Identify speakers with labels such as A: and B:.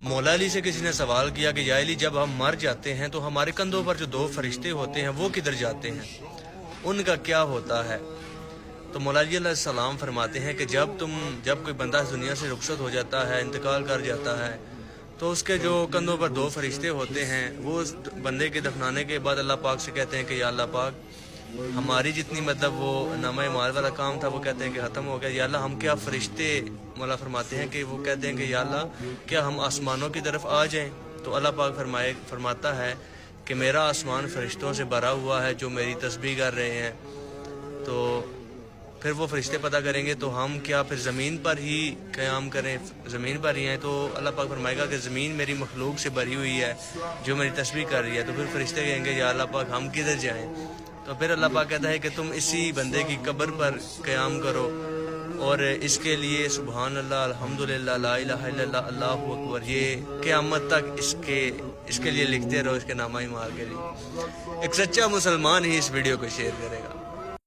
A: مولا علی سے کسی نے سوال کیا کہ یا علی جب ہم مر جاتے ہیں تو ہمارے کندھوں پر جو دو فرشتے ہوتے ہیں وہ کدھر جاتے ہیں، ان کا کیا ہوتا ہے؟ تو مولا علی علیہ السلام فرماتے ہیں کہ جب کوئی بندہ اس دنیا سے رخصت ہو جاتا ہے، انتقال کر جاتا ہے، تو اس کے جو کندھوں پر دو فرشتے ہوتے ہیں وہ اس بندے کے دفنانے کے بعد اللہ پاک سے کہتے ہیں کہ یا اللہ پاک ہماری جتنی وہ نامہ اعمال والا کام تھا وہ کہتے ہیں کہ ختم ہو گیا، یا اللہ ہم کیا فرشتے، مولا فرماتے ہیں کہ وہ کہتے ہیں کہ یا اللہ کیا ہم آسمانوں کی طرف آ جائیں؟ تو اللہ پاک فرماتا ہے کہ میرا آسمان فرشتوں سے بھرا ہوا ہے جو میری تسبیح کر رہے ہیں۔ تو پھر وہ فرشتے پتہ کریں گے تو ہم کیا پھر زمین پر ہی قیام کریں، زمین پر ہی ہیں؟ تو اللہ پاک فرمائے گا کہ زمین میری مخلوق سے بھری ہوئی ہے جو میری تسبیح کر رہی ہے۔ تو پھر فرشتے کہیں گے یا اللہ پاک ہم کدھر جائیں؟ تو پھر اللہ پاک کہتا ہے کہ تم اسی بندے کی قبر پر قیام کرو اور اس کے لیے سبحان اللہ، الحمدللہ، لا الہ الا اللہ، اللہ اکبر، یہ قیامت تک اس کے لیے لکھتے رہو، اس کے نامہ اعمال کے لیے۔ ایک سچا مسلمان ہی اس ویڈیو کو شیئر کرے گا۔